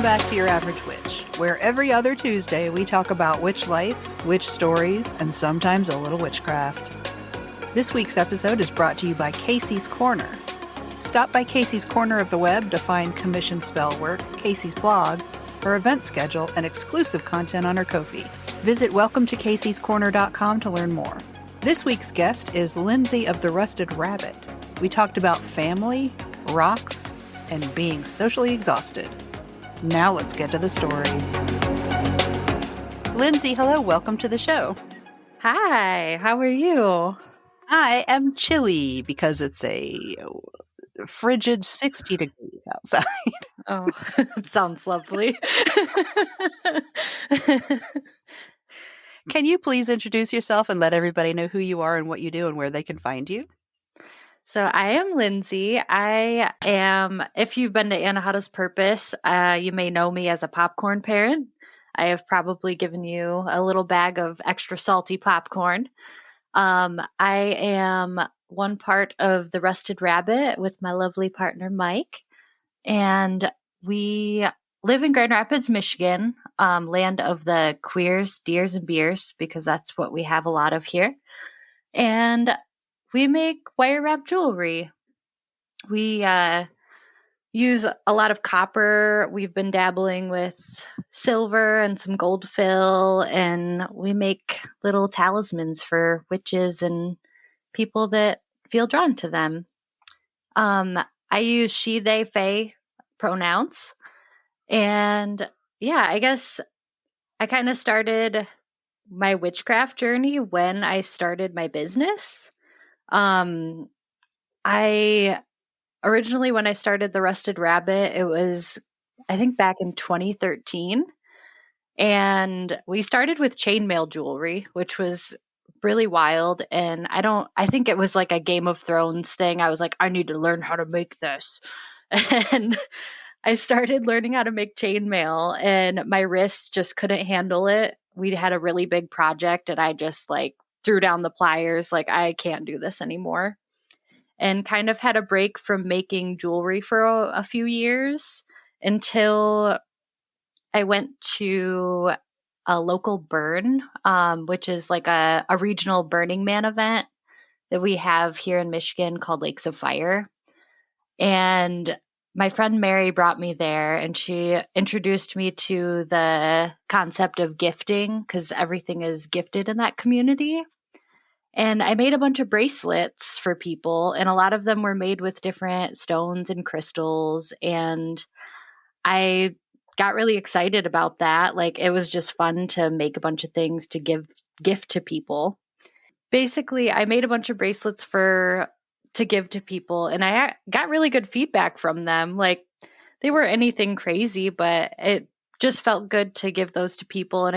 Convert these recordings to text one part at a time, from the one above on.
back to Your Average Witch, where every other Tuesday we talk about witch life, witch stories, and sometimes a little witchcraft. This week's episode is brought to you by Casey's Corner. Stop by Casey's Corner of the web to find commissioned spell work, Casey's blog, her event schedule, and exclusive content on her Ko-fi. Visit welcometocaseyscorner.com to learn more. This week's guest is Lindsay of the Rusted Rabbit. We talked about family, rocks, and being socially exhausted. Now let's get to the stories. Lindsay, hello, welcome to the show. Hi, how are you? I am chilly because it's a frigid 60 degrees outside. Oh, it sounds lovely. Can you please introduce yourself and let everybody know who you are and what you do and where they can find you? So I am Lindsay. I am, if you've been to Anahata's Purpose, you may know me as a popcorn parent. I have probably given you a little bag of extra salty popcorn. I am one part of the Rusted Rabbit with my lovely partner, Mike. And we live in Grand Rapids, Michigan, land of the queers, deers, and beers, because that's what we have a lot of here. And we make wire wrap jewelry. We use a lot of copper. We've been dabbling with silver and some gold fill, and we make little talismans for witches and people that feel drawn to them. I use she, they, they pronouns. And yeah, I guess I kind of started my witchcraft journey when I started my business. I originally, when I started the Rusted Rabbit, it was, I think, back in 2013. And we started with chainmail jewelry, which was really wild. And I think it was like a Game of Thrones thing. I was like, I need to learn how to make this. And I started learning how to make chainmail, and my wrist just couldn't handle it. We had a really big project, and I just like threw down the pliers, like, I can't do this anymore. And kind of had a break from making jewelry for a few years until I went to a local burn, which is like a regional Burning Man event that we have here in Michigan called Lakes of Fire. And my friend Mary brought me there, and she introduced me to the concept of gifting, because everything is gifted in that community. And I made a bunch of bracelets for people, and a lot of them were made with different stones and crystals. And I got really excited about that. Like, it was just fun to make a bunch of things to gift to people. Basically, I made a bunch of bracelets to give to people, and I got really good feedback from them. Like, they weren't anything crazy, but it just felt good to give those to people. And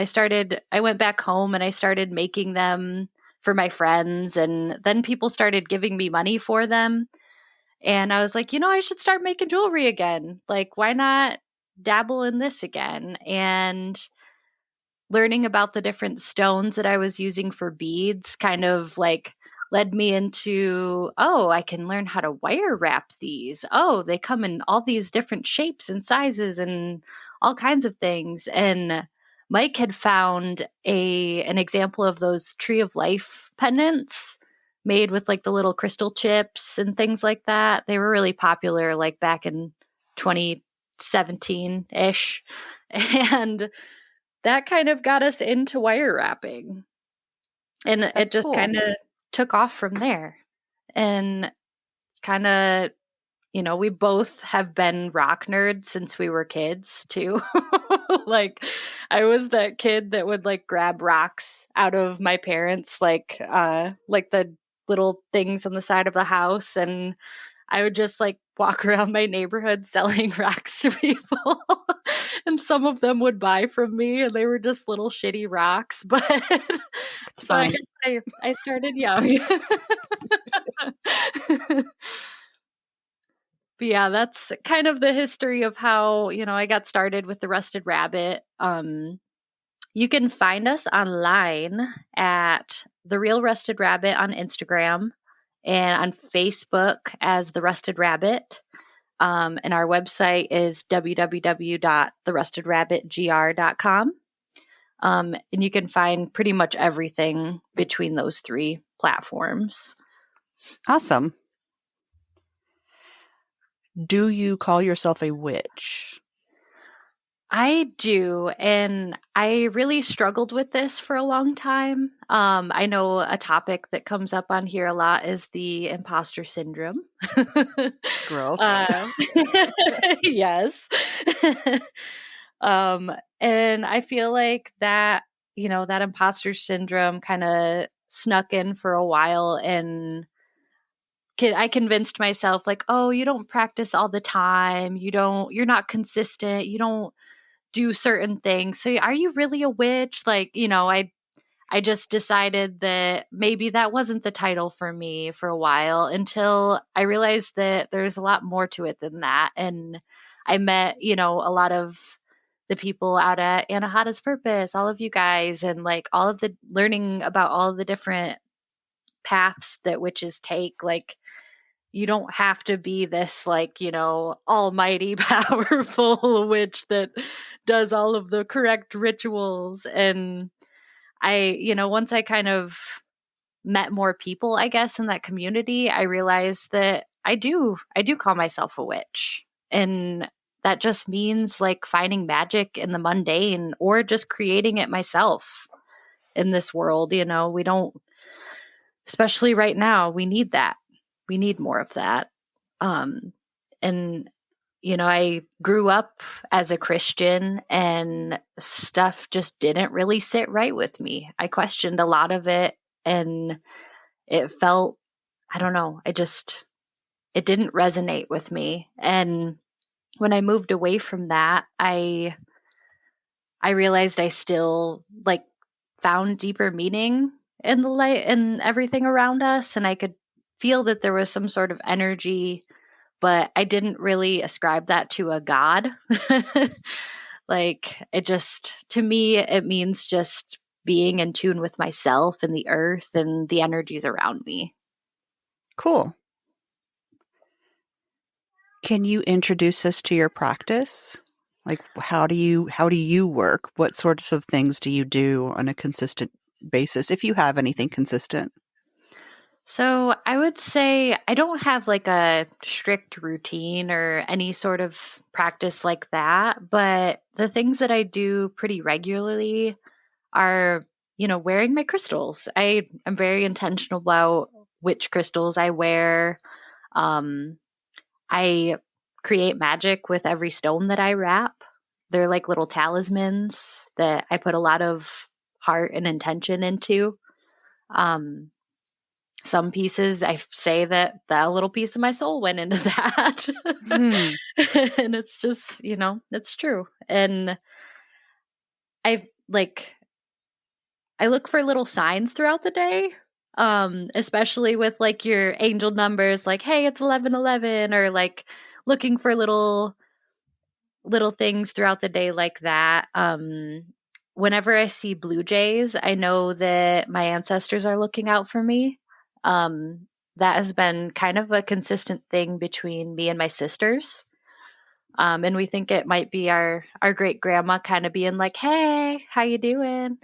I went back home and I started making them for my friends, and then people started giving me money for them. And I was like, I should start making jewelry again. Like, why not dabble in this again? And learning about the different stones that I was using for beads kind of like led me into, I can learn how to wire wrap these. They come in all these different shapes and sizes and all kinds of things. And Mike had found an example of those Tree of Life pendants made with like the little crystal chips and things like that. They were really popular like back in 2017-ish. And that kind of got us into wire wrapping. And it just kind of took off from there. And it's kind of, we both have been rock nerds since we were kids too. Like, I was that kid that would like grab rocks out of my parents, like the little things on the side of the house, and I would just like walk around my neighborhood selling rocks to people. And some of them would buy from me, and they were just little shitty rocks. But so I started young. But yeah, that's kind of the history of how, I got started with the Rusted Rabbit. You can find us online at The Real Rusted Rabbit on Instagram and on Facebook as The Rusted Rabbit. And our website is www.therustedраbbitgr.com. And you can find pretty much everything between those three platforms. Awesome. Do you call yourself a witch? I do, and I really struggled with this for a long time. I know a topic that comes up on here a lot is the imposter syndrome. Gross. uh, yes. And I feel like that, that imposter syndrome kind of snuck in for a while, and I convinced myself like, oh, you don't practice all the time. You're not consistent. You don't do certain things. So are you really a witch? Like, I just decided that maybe that wasn't the title for me for a while until I realized that there's a lot more to it than that. And I met, a lot of the people out at Anahata's Purpose, all of you guys, and like all of the learning about all of the different paths that witches take. Like, you don't have to be this like, almighty powerful witch that does all of the correct rituals. And once I kind of met more people, I guess, in that community, I realized that I do call myself a witch. And that just means like finding magic in the mundane or just creating it myself in this world. We don't, especially right now, we need that. We need more of that. And I grew up as a Christian and stuff just didn't really sit right with me. I questioned a lot of it, and it felt, I don't know, it didn't resonate with me. And when I moved away from that, I realized I still like found deeper meaning in the light and everything around us, and I could feel that there was some sort of energy, but I didn't really ascribe that to a god. Like, to me, it means just being in tune with myself and the earth and the energies around me. Cool. Can you introduce us to your practice? Like, how do you work? What sorts of things do you do on a consistent basis, if you have anything consistent? So I would say I don't have like a strict routine or any sort of practice like that, but the things that I do pretty regularly are, wearing my crystals. I am very intentional about which crystals I wear. Um, I create magic with every stone that I wrap. They're like little talismans that I put a lot of heart and intention into. Um, some pieces I say that a little piece of my soul went into that. Hmm. And it's just, it's true. And I like I look for little signs throughout the day. Especially with like your angel numbers, like, hey, it's 11:11, or like looking for little things throughout the day like that. Whenever I see blue jays, I know that my ancestors are looking out for me. That has been kind of a consistent thing between me and my sisters. And we think it might be our great grandma kind of being like, "Hey, how you doing?"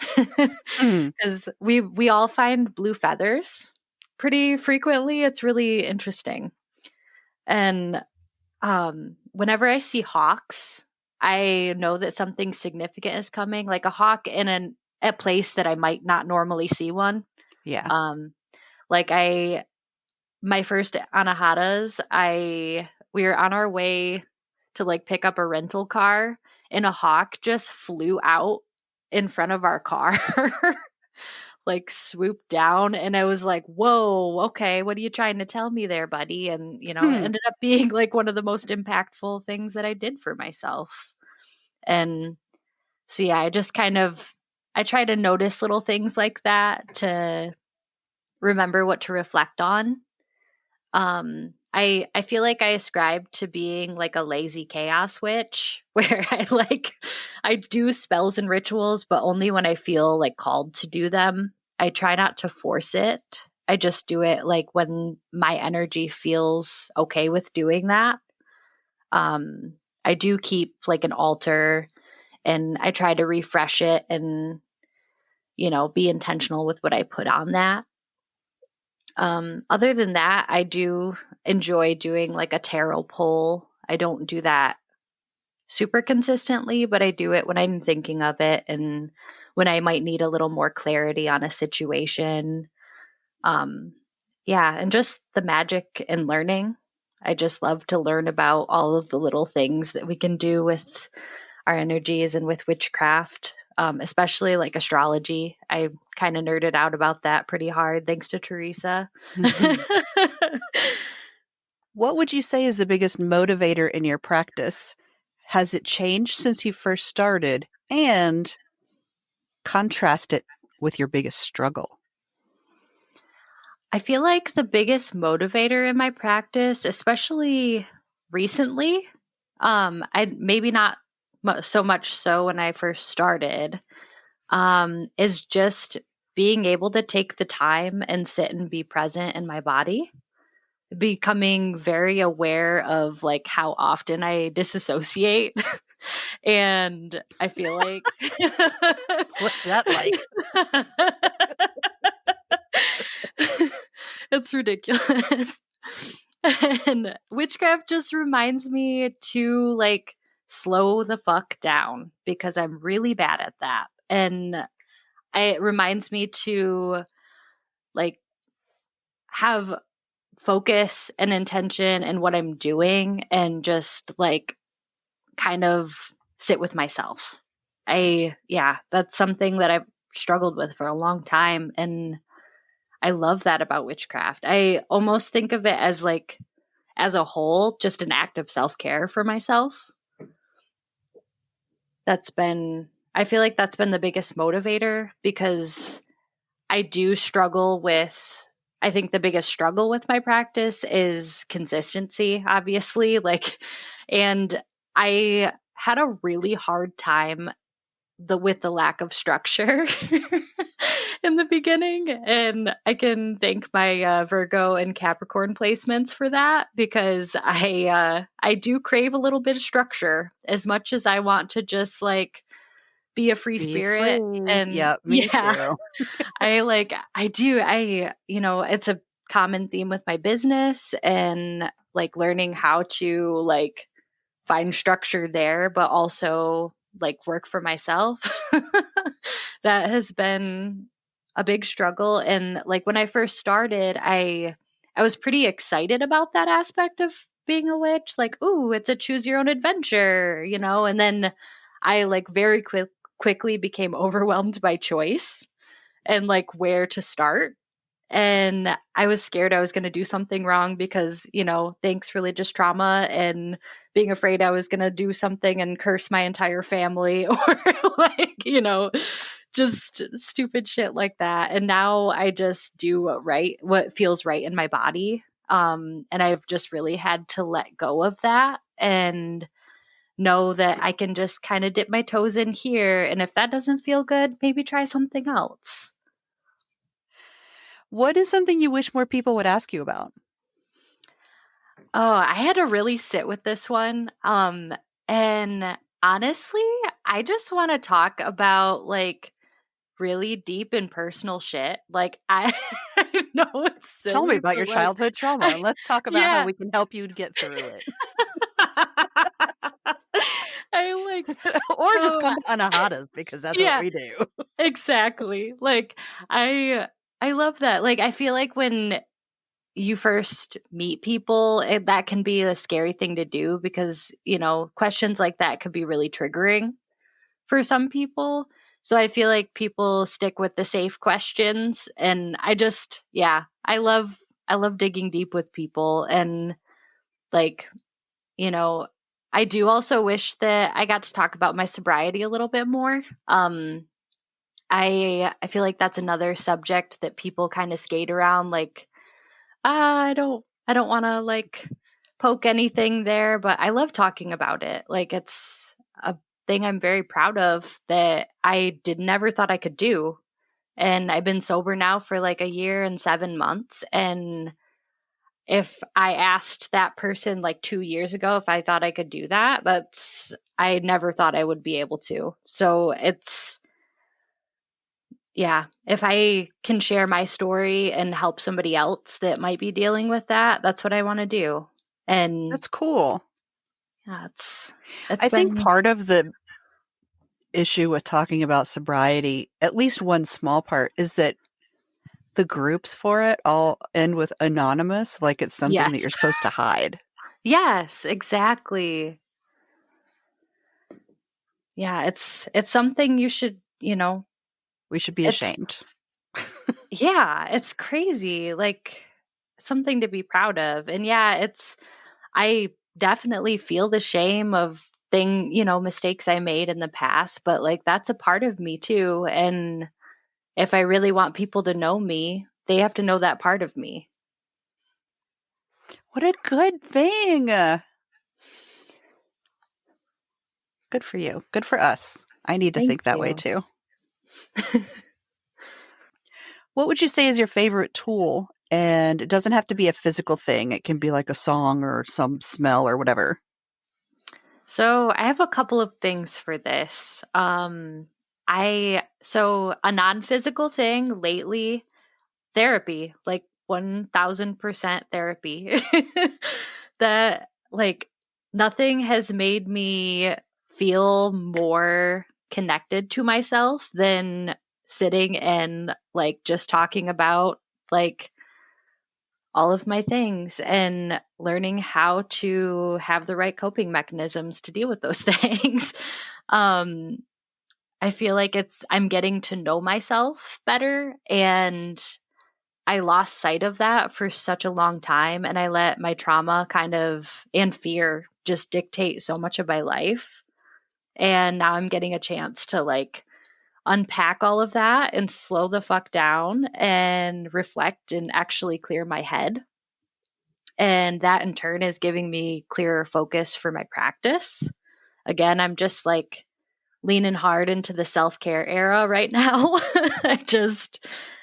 Hmm. Because we all find blue feathers pretty frequently. It's really interesting. And whenever I see hawks, I know that something significant is coming, like a hawk in a place that I might not normally see one. Yeah. Um, like my first anahatas, we were on our way to like pick up a rental car, and a hawk just flew out in front of our car. Like swooped down, and I was like, whoa, okay, what are you trying to tell me there, buddy? And it Hmm. ended up being like one of the most impactful things that I did for myself. And so yeah, I try to notice little things like that to remember what to reflect on. I feel like I ascribe to being like a lazy chaos witch where I do spells and rituals, but only when I feel like called to do them. I try not to force it. I just do it like when my energy feels okay with doing that. I do keep like an altar, and I try to refresh it and, be intentional with what I put on that. Other than that, I do enjoy doing like a tarot pull. I don't do that super consistently, but I do it when I'm thinking of it and when I might need a little more clarity on a situation. Um, yeah, and just the magic and learning. I just love to learn about all of the little things that we can do with our energies and with witchcraft, especially like astrology. I kind of nerded out about that pretty hard, thanks to Teresa. What would you say is the biggest motivator in your practice? Has it changed since you first started? And contrast it with your biggest struggle. I feel like the biggest motivator in my practice, especially recently, I maybe not so much so when I first started, is just being able to take the time and sit and be present in my body, becoming very aware of like how often I disassociate. And I feel like What's that like? It's ridiculous. And witchcraft just reminds me to like slow the fuck down because I'm really bad at that. And it reminds me to like have focus and intention in what I'm doing and just like kind of sit with myself. Yeah, that's something that I've struggled with for a long time. And I love that about witchcraft. I almost think of it as like, as a whole, just an act of self care for myself. I feel like that's been the biggest motivator because I do struggle with, I think the biggest struggle with my practice is consistency, obviously. And I had a really hard time with the lack of structure in the beginning, and I can thank my Virgo and Capricorn placements for that because I do crave a little bit of structure as much as I want to just like be a free Be spirit. free. And Yeah, me yeah, too. it's a common theme with my business and like learning how to like find structure there, but also like work for myself. That has been a big struggle. And like when I first started, I was pretty excited about that aspect of being a witch. Like, ooh, it's a choose your own adventure, And then I like very quickly became overwhelmed by choice and like where to start. And I was scared I was going to do something wrong because, thanks religious trauma and being afraid I was going to do something and curse my entire family or like, just stupid shit like that. And now I just do what feels right in my body. And I've just really had to let go of that and know that I can just kind of dip my toes in here. And if that doesn't feel good, maybe try something else. What is something you wish more people would ask you about? Oh, I had to really sit with this one. And honestly, I just want to talk about like really deep and personal shit. Like I know it's Tell me silly, about your but like childhood trauma and let's talk about how yeah. we can help you get through it. I like Or just so come anahadas because that's what yeah, we do. exactly. Like I love that. Like I feel like when you first meet people, that can be a scary thing to do because, questions like that could be really triggering for some people. So I feel like people stick with the safe questions and I love digging deep with people and like, you know, I do also wish that I got to talk about my sobriety a little bit more. I feel like that's another subject that people kind of skate around like I don't want to like poke anything there, but I love talking about it. Like it's a thing I'm very proud of that I did never thought I could do. And I've been sober now for like a year and 7 months and if I asked that person like 2 years ago if I thought I could do that, I never thought I would be able to. So yeah, if I can share my story and help somebody else that might be dealing with that, that's what I want to do. And That's cool. yeah, I it's think been, part of the issue with talking about sobriety, at least one small part, is that the groups for it all end with anonymous, like it's something that yes. you're supposed to hide. Yes, exactly. Yeah, it's something you should, We should be it's ashamed. yeah, it's crazy. Like something to be proud of. And yeah, I definitely feel the shame of mistakes I made in the past, but like that's a part of me too. And if I really want people to know me, they have to know that part of me. What a good thing. Good for you. Good for us. I need to Thank think that way you. too. What would you say is your favorite tool? And it doesn't have to be a physical thing. It can be like a song or some smell or whatever. So I have a couple of things for this. So a non-physical thing lately, therapy, like 1000% therapy. That like nothing has made me feel more connected to myself than sitting and like just talking about like all of my things and learning how to have the right coping mechanisms to deal with those things. um I feel like I'm getting to know myself better, and I lost sight of that for such a long time, and I let my trauma and fear just dictate so much of my life. And now I'm getting a chance to like unpack all of that and slow the fuck down and reflect and actually clear my head. And that in turn is giving me clearer focus for my practice. Again, I'm just like leaning hard into the self-care era right now.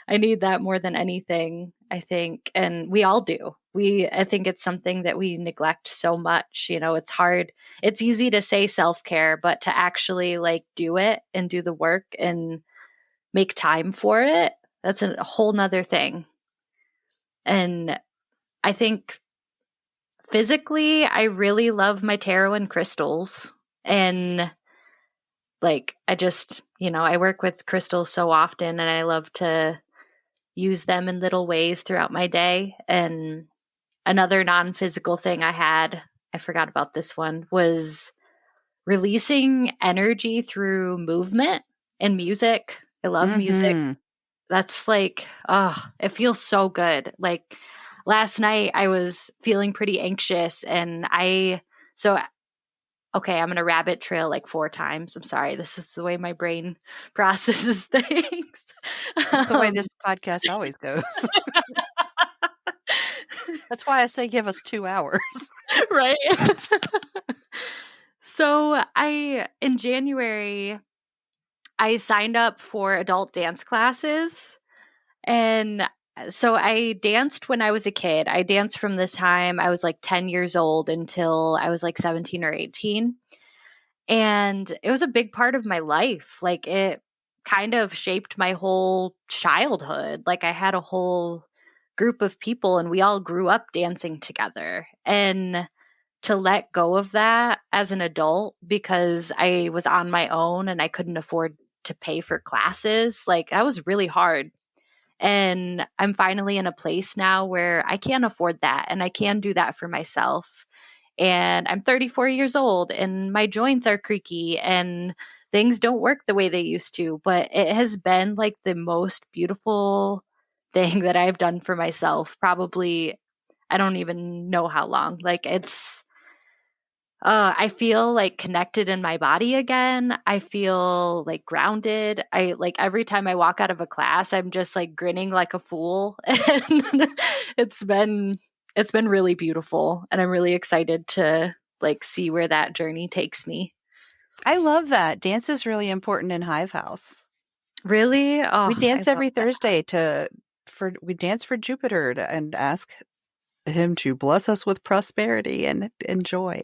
I need that more than anything, I think, and we all do. I think it's something that we neglect so much. It's hard. It's easy to say self-care, but to actually like do it and do the work and make time for it, that's a whole nother thing. And I think physically, I really love my tarot and crystals. And like, I work with crystals so often and I love to use them in little ways throughout my day. And another non physical thing I forgot about this one, was releasing energy through movement and music. I love music. Mm-hmm. That's like, oh, it feels so good. Like last night I was feeling pretty anxious so okay, I'm going to rabbit trail like 4 times. I'm sorry. This is the way my brain processes things. That's the way um, this podcast always goes. That's why I say give us 2 hours. right. So in January, I signed up for adult dance classes. And so I danced when I was a kid. I danced from the time I was like 10 years old until I was like 17 or 18. And it was a big part of my life. Like it kind of shaped my whole childhood. Like I had a whole group of people and we all grew up dancing together. And to let go of that as an adult because I was on my own and I couldn't afford to pay for classes, like that was really hard. And I'm finally in a place now where I can afford that and I can do that for myself. And I'm 34 years old and my joints are creaky and things don't work the way they used to, but it has been like the most beautiful thing that I've done for myself. Probably, I don't even know how long. Like I feel like connected in my body again. I feel like grounded. I like every time I walk out of a class, I'm just like grinning like a fool. And it's been it's been really beautiful and I'm really excited to like see where that journey takes me. I love that. Dance is really important in Hive House. Really? We Oh, I dance love every that. Thursday we dance for Jupiter and ask him to bless us with prosperity and joy.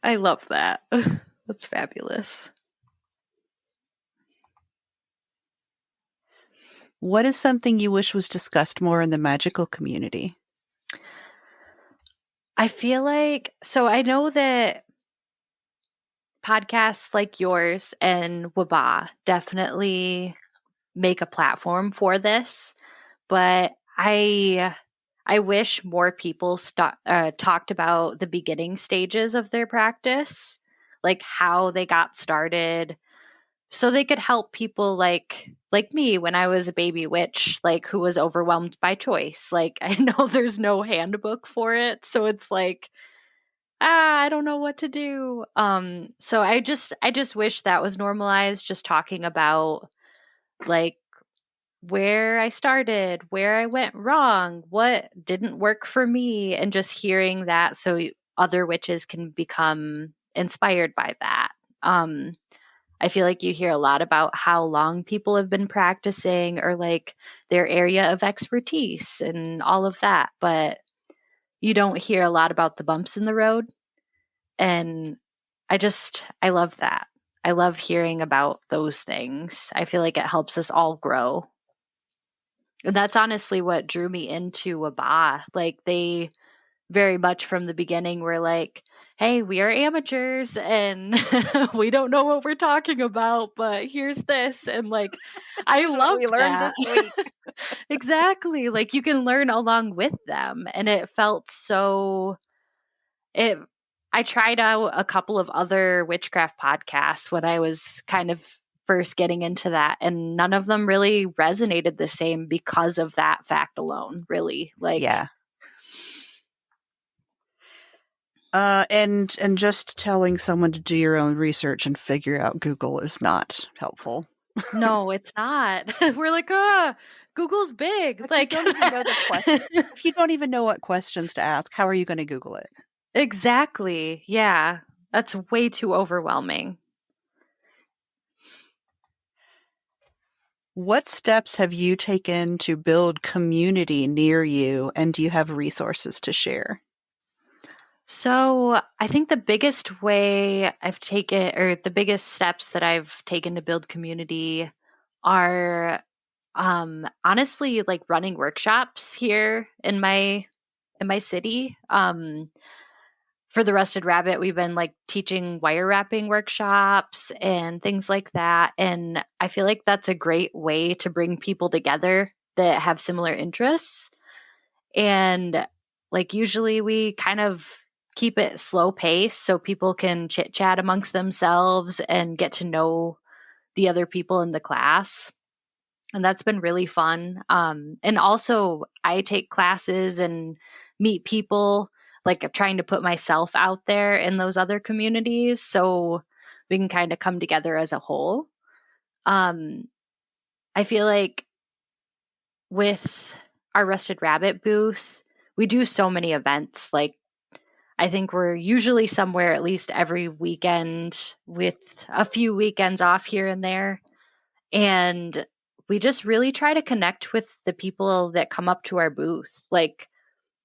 I love that. That's fabulous. What is something you wish was discussed more in the magical community? I feel like, so I know that podcasts like yours and Waba definitely make a platform for this, but I wish more people talked about the beginning stages of their practice, like how they got started, so they could help people like me when I was a baby witch, like who was overwhelmed by choice. Like I know there's no handbook for it, so it's like I don't know what to do. So I just wish that was normalized, just talking about like where I started, where I went wrong, what didn't work for me, and just hearing that so other witches can become inspired by that. Um, I feel like you hear a lot about how long people have been practicing or like their area of expertise and all of that, but you don't hear a lot about the bumps in the road. And I love that. I love hearing about those things. I feel like it helps us all grow. And that's honestly what drew me into Waba. Like they very much from the beginning were like, hey, we are amateurs and we don't know what we're talking about, but here's this. And like, I Here's what love we learned that. this week. Exactly. Like you can learn along with them. And it felt so it I tried out a couple of other witchcraft podcasts when I was kind of first getting into that, and none of them really resonated the same because of that fact alone, really. Like Yeah. And just telling someone to do your own research and figure out Google is not helpful. no, it's not. We're like, Google's big. If you Like don't even know the question, if you don't even know what questions to ask, how are you going to Google it? exactly. Yeah. That's way too overwhelming. What steps have you taken to build community near you, and do you have resources to share? So I think the biggest way I've taken, or the biggest steps that I've taken to build community are honestly like running workshops here in my city. For the Rusted Rabbit, we've been like teaching wire wrapping workshops and things like that. And I feel like that's a great way to bring people together that have similar interests. And like usually we kind of keep it slow pace so people can chit chat amongst themselves and get to know the other people in the class. And that's been really fun. And also, I take classes and meet people. Like I'm trying to put myself out there in those other communities so we can kind of come together as a whole. Um, I feel like with our Rusted Rabbit booth, we do so many events. Like I think we're usually somewhere at least every weekend with a few weekends off here and there. And we just really try to connect with the people that come up to our booth, like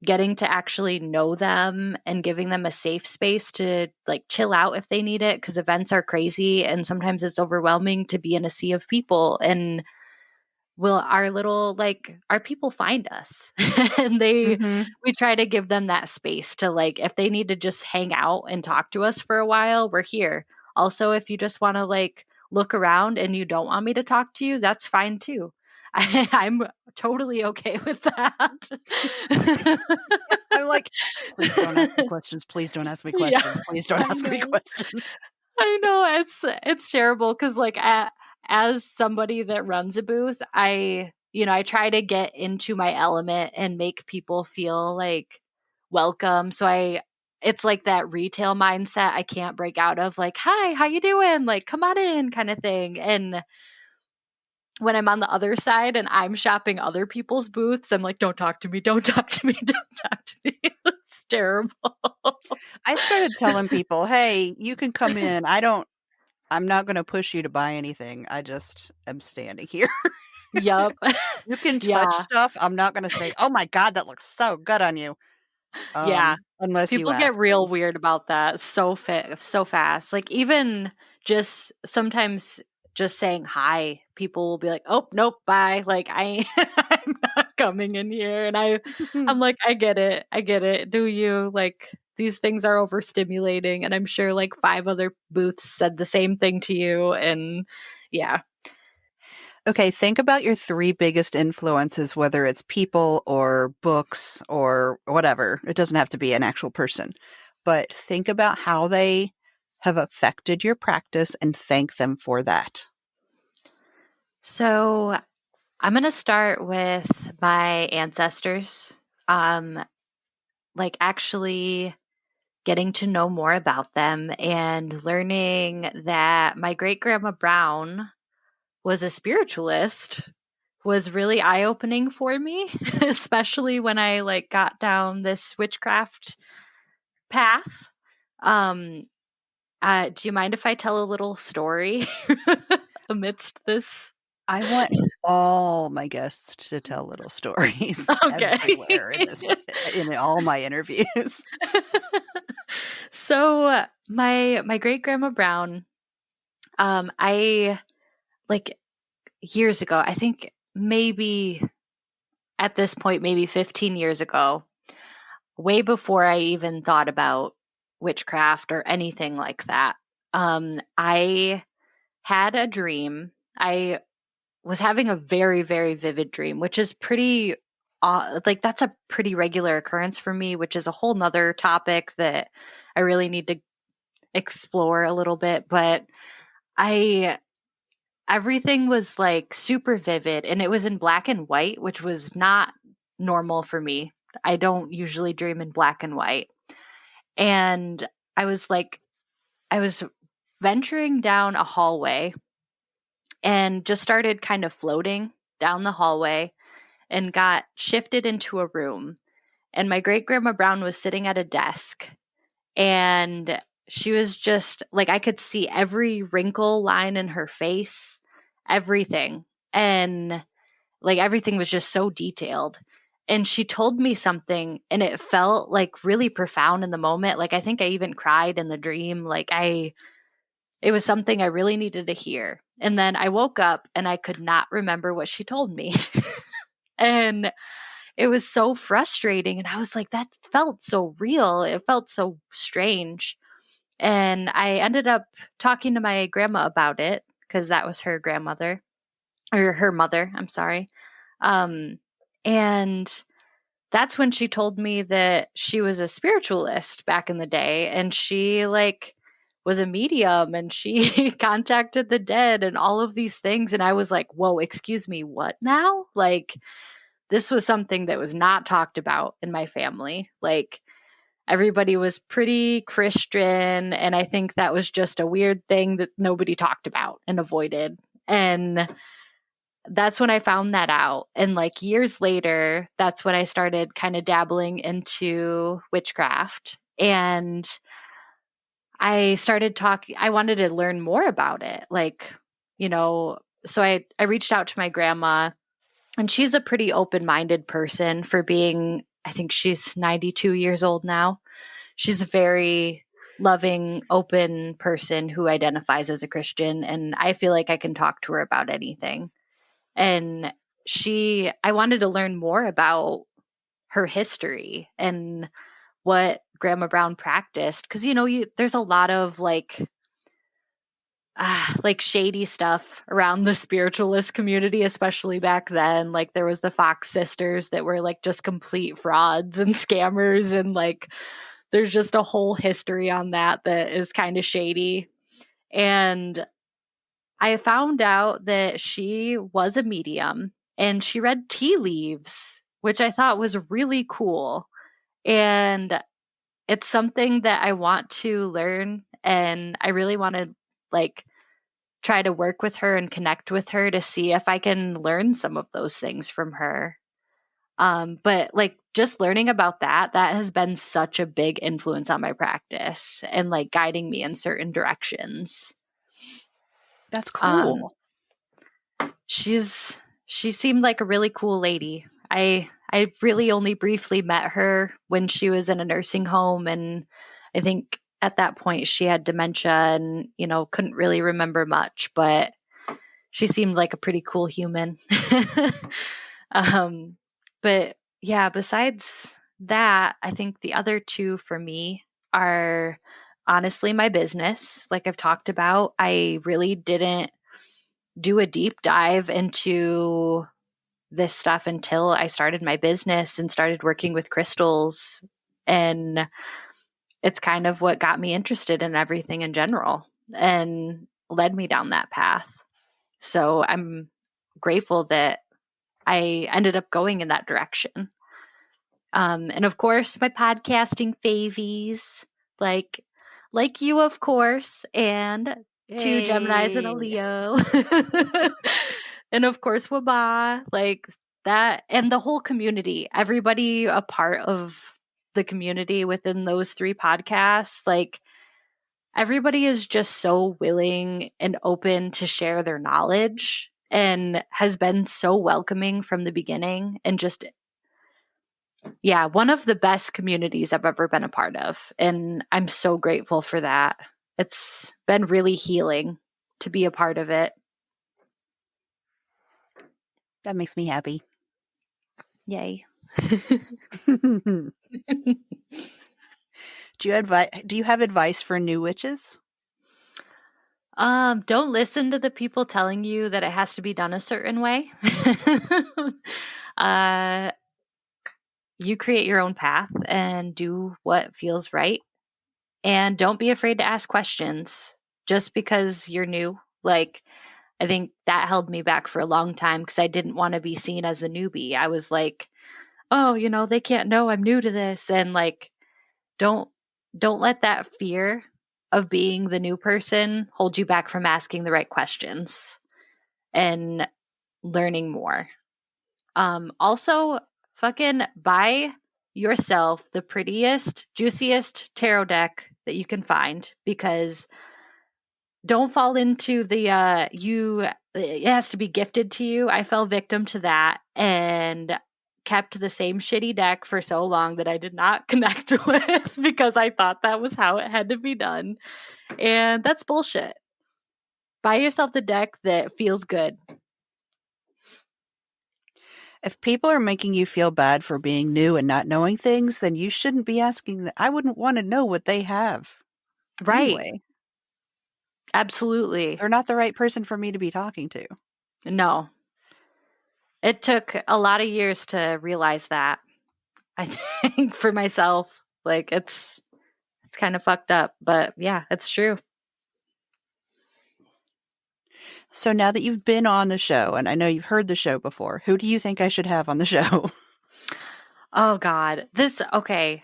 getting to actually know them and giving them a safe space to like chill out if they need it, because events are crazy and sometimes it's overwhelming to be in a sea of people. And will our little like our people find us and Mm-hmm. we try to give them that space to like if they need to just hang out and talk to us for a while, we're here. Also, if you just want to like look around and you don't want me to talk to you, that's fine too. I'm totally okay with that. I'm like, please don't ask me questions. Please don't ask me Yeah, questions. Please don't I ask me know. questions. I know it's terrible because like as somebody that runs a booth, I try to get into my element and make people feel like welcome. So I it's like that retail mindset I can't break out of, like, hi, how you doing? Like, come on in kind of thing. And when I'm on the other side and I'm shopping other people's booths, I'm like, don't talk to me, don't talk to me, don't talk to me. It's terrible. I started telling people, hey, you can come in. I'm not going to push you to buy anything. I just am standing here. Yup. You can touch Yeah. stuff. I'm not going to say, oh my God, that looks so good on you. Yeah. unless you People get ask real them. weird about that so fast. Like even just sometimes just saying hi, people will be like, "Oh, nope, bye." Like I'm not coming in here. And I'm like, I get it. I get it. Do you? Like these things are overstimulating, and I'm sure like five other booths said the same thing to you, and yeah. Okay, think about your three biggest influences, whether it's people or books or whatever. It doesn't have to be an actual person, but think about how they have affected your practice and thank them for that. So I'm going to start with my ancestors. Um, like actually getting to know more about them and learning that my great grandma Brown was a spiritualist was really eye opening for me, especially when I like got down this witchcraft path. Um, do you mind if I tell a little story amidst this? I want all my guests to tell little stories Okay. everywhere in all my interviews. So my great grandma Brown, I like years ago, I think maybe at this point, maybe 15 years ago, way before I even thought about witchcraft or anything like that. I had a dream. I was having a very, very vivid dream, which is pretty, like, that's a pretty regular occurrence for me, which is a whole nother topic that I really need to explore a little bit. But I, everything was like super vivid and it was in black and white, which was not normal for me. I don't usually dream in black and white. And I was like, I was venturing down a hallway and just started kind of floating down the hallway and got shifted into a room. And my great grandma Brown was sitting at a desk and she was just like, I could see every wrinkle line in her face, everything. And like everything was just so detailed. And she told me something and it felt like really profound in the moment. Like I think I even cried in the dream. It was something I really needed to hear. And then I woke up and I could not remember what she told me. And it was so frustrating. And I was like, that felt so real. It felt so strange. And I ended up talking to my grandma about it because that was her grandmother or her mother. I'm sorry. Um, and that's when she told me that she was a spiritualist back in the day and she like was a medium and she contacted the dead and all of these things. And I was like, whoa, excuse me, what now? Like, this was something that was not talked about in my family. Like, everybody was pretty Christian. And I think that was just a weird thing that nobody talked about and avoided. And that's when I found that out. And like years later, that's when I started kind of dabbling into witchcraft. And I started talking, I wanted to learn more about it. Like, so I reached out to my grandma, and she's a pretty open minded person for being, I think she's 92 years old now. She's a very loving, open person who identifies as a Christian. And I feel like I can talk to her about anything. And I wanted to learn more about her history and what Grandma Brown practiced. Cause there's a lot of like shady stuff around the spiritualist community, especially back then. Like there was the Fox sisters that were like just complete frauds and scammers. And like, there's just a whole history on that is kind of shady. And I found out that she was a medium and she read tea leaves, which I thought was really cool. And it's something that I want to learn. And I really want to like try to work with her and connect with her to see if I can learn some of those things from her. But like just learning about that has been such a big influence on my practice and like guiding me in certain directions. That's Um, cool. she seemed like a really cool lady. I really only briefly met her when she was in a nursing home. And I think at that point she had dementia and, couldn't really remember much, but she seemed like a pretty cool human. um, but yeah, besides that, I think the other two for me are honestly my business. Like I've talked about, I really didn't do a deep dive into this stuff until I started my business and started working with crystals. And it's kind of what got me interested in everything in general and led me down that path. So I'm grateful that I ended up going in that direction. And of course, my podcasting favies, like you, of course, and two Geminis and a Yay. Leo. And of course, Waba, like that, and the whole community, everybody a part of the community within those three podcasts, like everybody is just so willing and open to share their knowledge and has been so welcoming from the beginning and just yeah, one of the best communities I've ever been a part of. And I'm so grateful for that. It's been really healing to be a part of it. That makes me happy. Yay. Do you have advice for new witches? Don't listen to the people telling you that it has to be done a certain way. uh, you create your own path and do what feels right. And don't be afraid to ask questions just because you're new. Like, I think that held me back for a long time because I didn't want to be seen as the newbie. I was like, oh, they can't know I'm new to this. And like, don't let that fear of being the new person hold you back from asking the right questions and learning more. Also, fucking buy yourself the prettiest, juiciest tarot deck that you can find because don't fall into the it has to be gifted to you. I fell victim to that and kept the same shitty deck for so long that I did not connect with because I thought that was how it had to be done. And that's bullshit. Buy yourself the deck that feels good. If people are making you feel bad for being new and not knowing things, then you shouldn't be asking. I wouldn't want to know what they have. Right. Anyway, Absolutely. they're not the right person for me to be talking to. No. It took a lot of years to realize that. I think for myself, like it's kind of fucked up, but yeah, it's true. So now that you've been on the show, and I know you've heard the show before, who do you think I should have on the show? Oh God. Okay.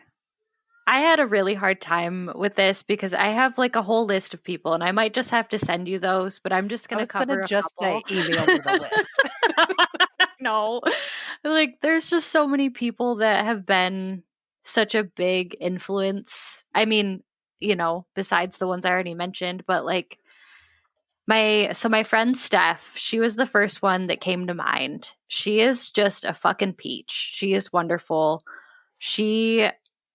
I had a really hard time with this because I have like a whole list of people and I might just have to send you those, but I'm just I going to was going to cover a just say couple. email me the list. No. Like there's just so many people that have been such a big influence. I mean, besides the ones I already mentioned, but like my friend Steph, she was the first one that came to mind. She is just a fucking peach. She is wonderful. She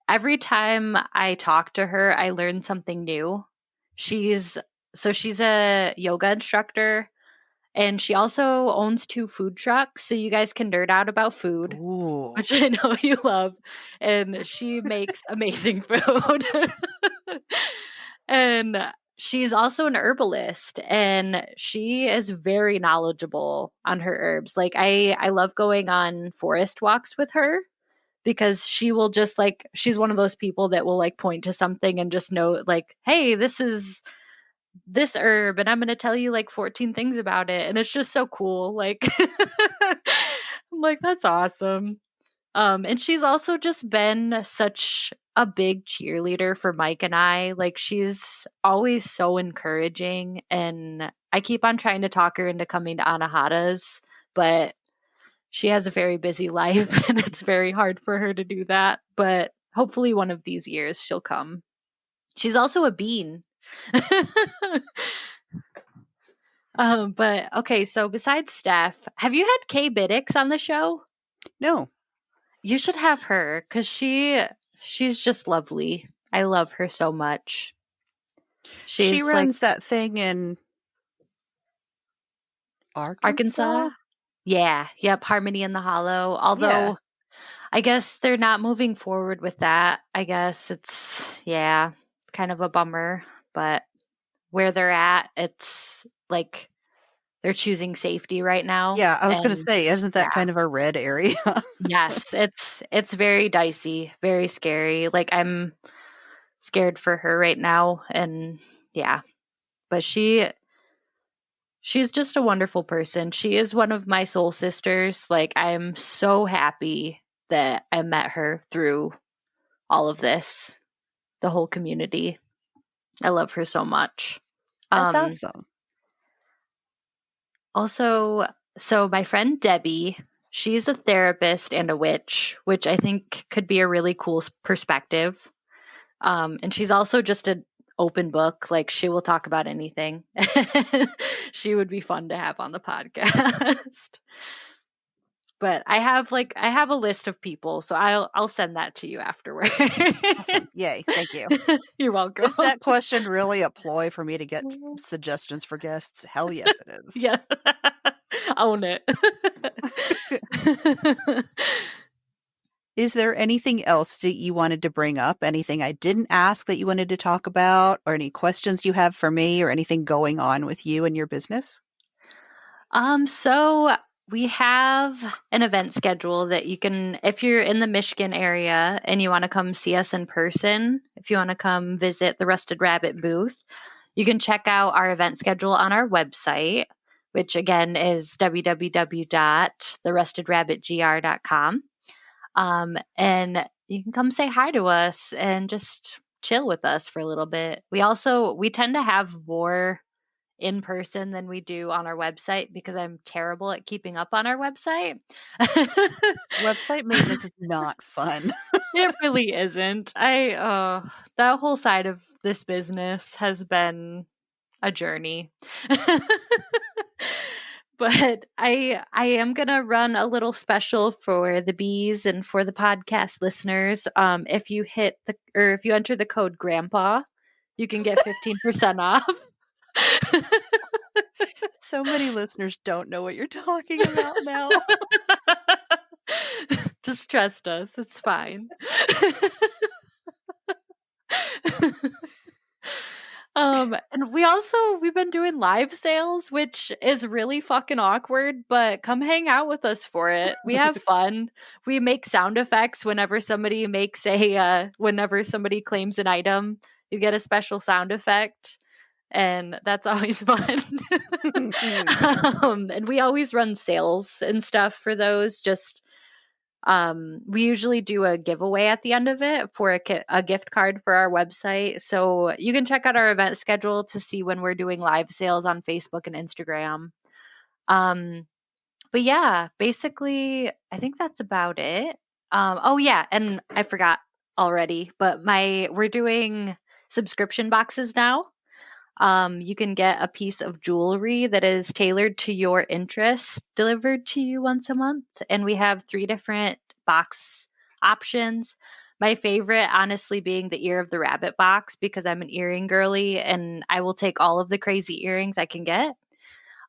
Every time I talk to her, I learn something new. She's she's a yoga instructor and she also owns 2 food trucks, so you guys can nerd out about food, Ooh. which I know you love. And she makes amazing food. And she's also an herbalist and she is very knowledgeable on her herbs. Like I love going on forest walks with her because she will just like she's one of those people that will like point to something and just know like, hey, this is this herb and I'm going to tell you like 14 things about it. And it's just so cool. Like I'm like, that's awesome. And she's also just been such a big cheerleader for Mike and I. Like she's always so encouraging and I keep on trying to talk her into coming to Anahatas, but she has a very busy life and it's very hard for her to do that. But hopefully one of these years she'll come. She's also a bean. But okay, so besides Steph, have you had Kay Biddix on the show? No. You should have her because she's just lovely. I love her so much. She She's like runs that thing in Arkansas. Arkansas? Yeah, yep, Harmony in the Hollow. Yeah. Although I guess they're not moving forward with that. I guess it's kind of a bummer, but where they're at, it's like they're choosing safety right now. Yeah, I was gonna And say, isn't that yeah, kind of a red area? yes, it's very dicey, very scary. Like I'm scared for her right now, and yeah, but she's just a wonderful person. She is one of my soul sisters. Like I'm so happy that I met her through all of this, the whole community. I love her so much. That's Um awesome. Also, so my friend Debbie, she's a therapist and a witch, which I think could be a really cool perspective. And she's also just an open book. Like she will talk about anything. She would be fun to have on the podcast. But I have a list of people, so I'll send that to you afterward. Awesome. Yay. Thank you. You're welcome. Is that question really a ploy for me to get suggestions for guests? Hell yes, it is. Yeah. Own it. Is there anything else that you wanted to bring up? Anything I didn't ask that you wanted to talk about, or any questions you have for me, or anything going on with you and your business? So we have an event schedule that you can, if you're in the Michigan area and you want to come see us in person, if you want to come visit the Rusted Rabbit booth, you can check out our event schedule on our website, which again is www.therustedrabbitgr.com. And you can come say hi to us and just chill with us for a little bit. We tend to have more in person than we do on our website because I'm terrible at keeping up on our website. Website maintenance is not fun. It really isn't. That whole side of this business has been a journey. But I am gonna run a little special for the bees and for the podcast listeners. If you if you enter the code Grandpa, you can get 15% off. So many listeners don't know what you're talking about now. Just trust us, it's fine. And we've been doing live sales, which is really fucking awkward, but come hang out with us for it. We have fun. We make sound effects whenever somebody whenever somebody claims an item, you get a special sound effect, and that's always fun. And we always run sales and stuff for those. We usually do a giveaway at the end of it for a gift card for our website. So you can check out our event schedule to see when we're doing live sales on Facebook and Instagram. But yeah, basically, I think that's about it. Oh yeah, and I forgot already, but we're doing subscription boxes now. You can get a piece of jewelry that is tailored to your interests delivered to you once a month. And we have 3 different box options. My favorite, honestly, being the ear of the rabbit box because I'm an earring girly and I will take all of the crazy earrings I can get.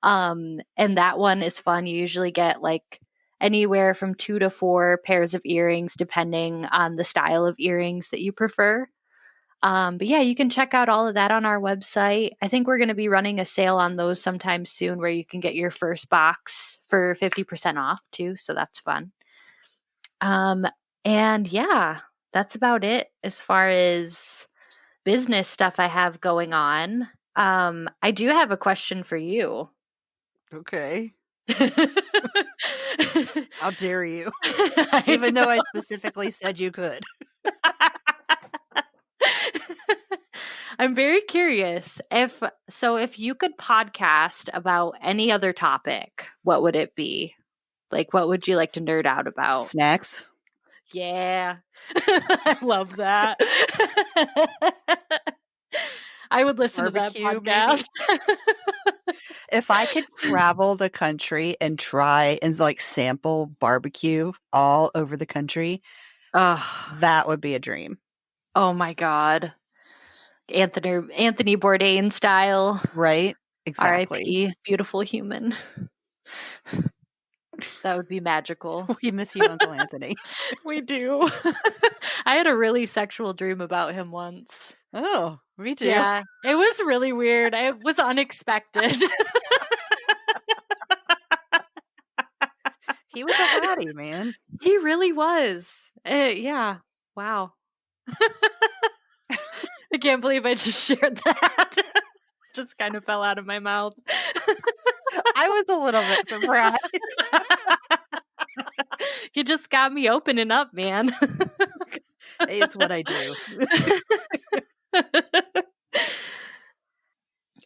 And that one is fun. You usually get like anywhere from 2 to 4 pairs of earrings, depending on the style of earrings that you prefer. But yeah, you can check out all of that on our website. I think we're going to be running a sale on those sometime soon where you can get your first box for 50% off too. So that's fun. And yeah, that's about it as far as business stuff I have going on. I do have a question for you. Okay. How dare you? I Even though I specifically said you could. I'm very curious if you could podcast about any other topic, what would it be? Like what would you like to nerd out about? Snacks. Yeah. I love that. I would listen Barbecue, to that podcast. If I could travel the country and try and like sample barbecue all over the country, Oh, that would be a dream. oh my God. Anthony Bourdain style. Right? Exactly. R.I.P. Beautiful human. That would be magical. We miss you, Uncle Anthony. We do. I had a really sexual dream about him once. Oh, me too. Yeah, it was really weird. It was unexpected. He was a hottie, man. He really was. Yeah. Wow. I can't believe I just shared that. Just kind of fell out of my mouth. I was a little bit surprised. You just got me opening up, man. It's what I do.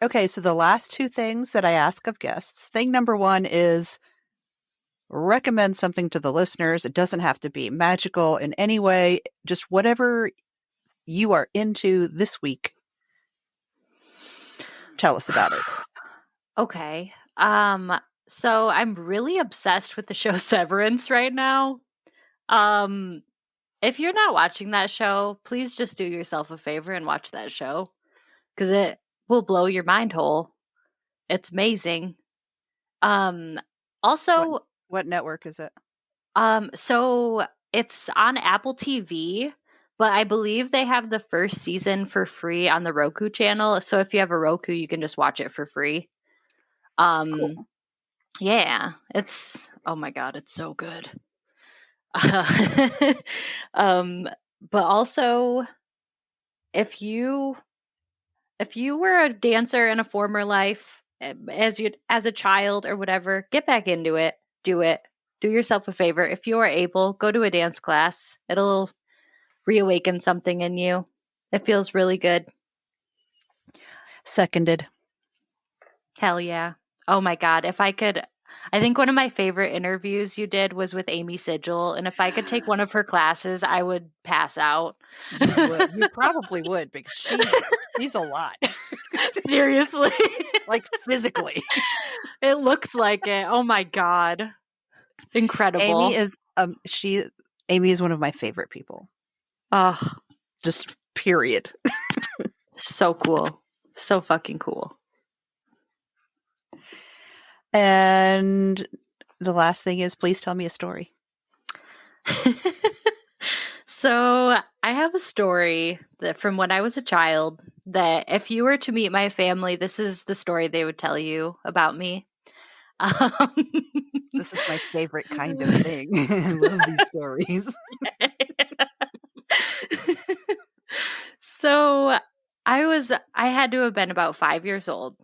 Okay, so the last two things that I ask of guests. Thing number one is recommend something to the listeners. It doesn't have to be magical in any way, just whatever you are into this week. Tell us about it. Okay. So I'm really obsessed with the show Severance right now. If you're not watching that show, please just do yourself a favor and watch that show because it will blow your mind whole. It's amazing. Also, What network is it? so it's on Apple TV, but I believe they have the first season for free on the Roku channel. So if you have a Roku, you can just watch it for free. Cool. Yeah, oh my God, it's so good. But also, if you were a dancer in a former life, as a child or whatever, get back into it. Do it. Do yourself a favor. If you are able, go to a dance class. It'll reawaken something in you. It feels really good. Seconded. Hell yeah. Oh my God. I think one of my favorite interviews you did was with Amy Sigil. And if I could take one of her classes, I would pass out. You would. You probably would because she's a lot. Seriously. Like physically. It looks like it. Oh my God. Incredible. Amy is one of my favorite people. Oh, Just period. so cool. So fucking cool. And the last thing is, please tell me a story. So I have a story that from when I was a child that if you were to meet my family, this is the story they would tell you about me. This is my favorite kind of thing. I love these stories. So I had to have been about 5 years old.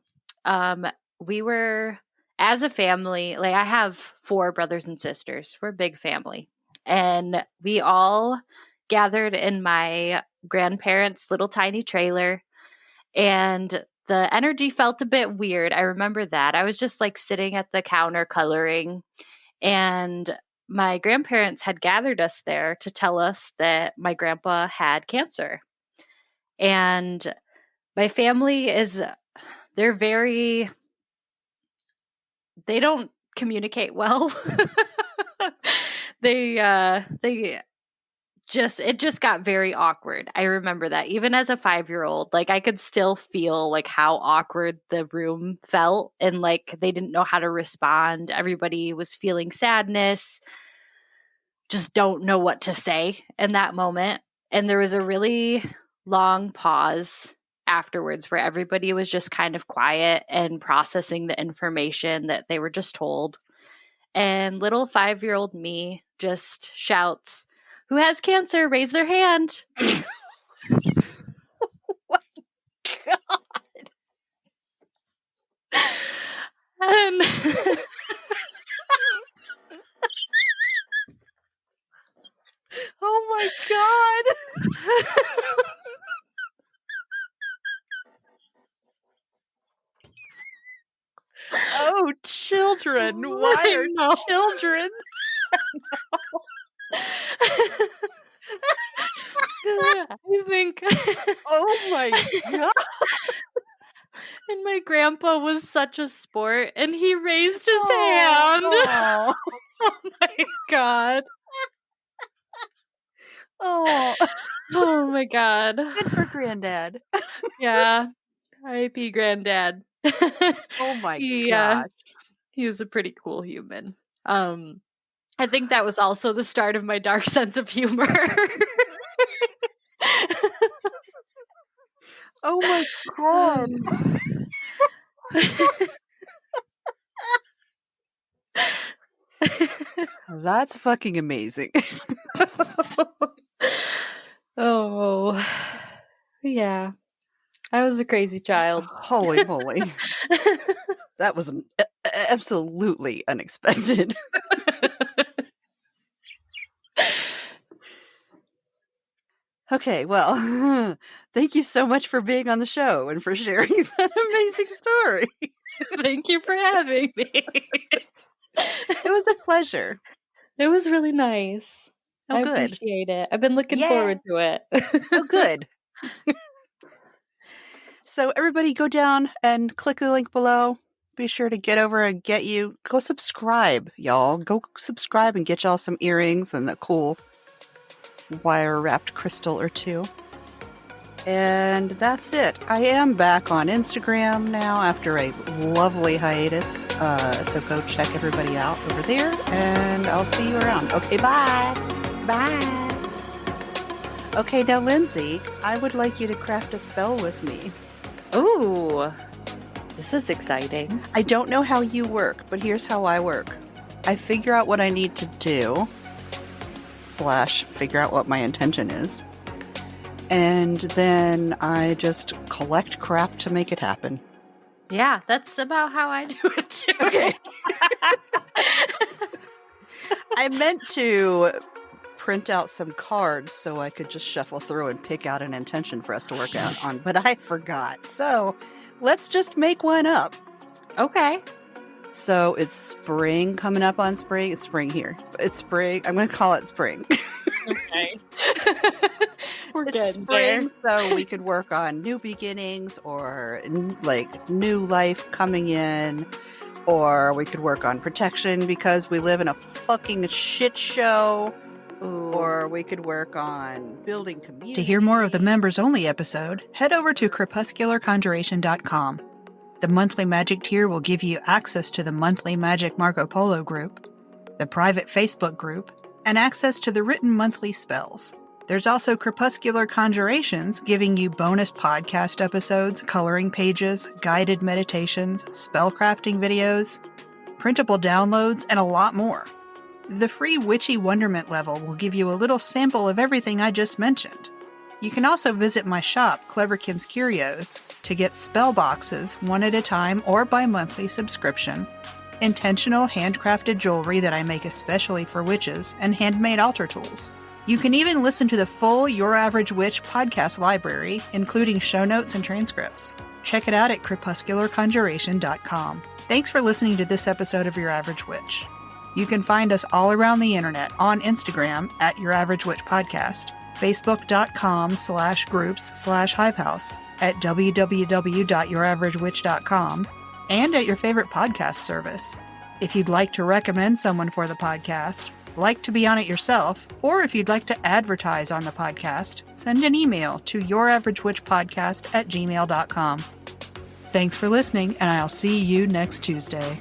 We were, as a family, like I have 4 brothers and sisters. We're a big family. And we all gathered in my grandparents' little tiny trailer. And the energy felt a bit weird. I remember that. I was just like sitting at the counter coloring. And my grandparents had gathered us there to tell us that my grandpa had cancer. And my family they don't communicate well. It just got very awkward. I remember that even as a 5-year-old, like I could still feel like how awkward the room felt and like they didn't know how to respond. Everybody was feeling sadness, just don't know what to say in that moment. And there was a really long pause afterwards where everybody was just kind of quiet and processing the information that they were just told. And little 5-year-old me just shouts, "Who has cancer? Raise their hand." What? God. And Oh my God. Oh, children. Why are children? I think Oh my God. and my grandpa was such a sport, and he raised his hand. Oh, Oh my God. oh, Oh my God. good for Granddad. Yeah. R.I.P. Granddad. Oh my He gosh. he was a pretty cool human. I think that was also the start of my dark sense of humor. Oh my God. That's fucking amazing. Oh, yeah. I was a crazy child. Holy moly. That was absolutely unexpected. Okay, well, thank you so much for being on the show and for sharing that amazing story. Thank you for having me. It was a pleasure. It was really nice. Oh, I good. appreciate it. I've been looking Yeah. forward to it. Oh, good. So everybody go down and click the link below. Be sure to get over and go subscribe, y'all. Go subscribe and get y'all some earrings and a cool wire-wrapped crystal or two. And that's it. I am back on Instagram now after a lovely hiatus. So go check everybody out over there, and I'll see you around. Okay, bye. Bye. Okay, now, Lindsay, I would like you to craft a spell with me. Ooh, this is exciting. I don't know how you work, but here's how I work. I figure out what I need to do, / figure out what my intention is. And then I just collect crap to make it happen. Yeah, that's about how I do it too. Okay. I meant to print out some cards so I could just shuffle through and pick out an intention for us to work out on, but I forgot. So let's just make one up. Okay. So it's spring coming up on spring. It's spring here. It's spring. I'm going to call it spring. Okay. We're It's good. spring, so we could work on new beginnings or like new life coming in, or we could work on protection because we live in a fucking shit show. Ooh. Or we could work on building community. To hear more of the members only episode, head over to crepuscularconjuration.com. The monthly magic tier will give you access to the monthly Magic Marco Polo group, the private Facebook group, and access to the written monthly spells. There's also Crepuscular Conjurations, giving you bonus podcast episodes, coloring pages, guided meditations, spellcrafting videos, printable downloads, and a lot more. The free Witchy Wonderment level will give you a little sample of everything I just mentioned. You can also visit my shop, Clever Kim's Curios, to get spell boxes one at a time or by monthly subscription, intentional handcrafted jewelry that I make especially for witches, and handmade altar tools. You can even listen to the full Your Average Witch podcast library, including show notes and transcripts. Check it out at crepuscularconjuration.com. Thanks for listening to this episode of Your Average Witch. You can find us all around the internet on Instagram at Your Average Witch Podcast, facebook.com/groups/hivehouse, at www.youraverageWitch.com, and at your favorite podcast service. If you'd like to recommend someone for the podcast, like to be on it yourself, or if you'd like to advertise on the podcast, send an email to youraverageWitchPodcast@gmail.com. Thanks for listening, and I'll see you next Tuesday.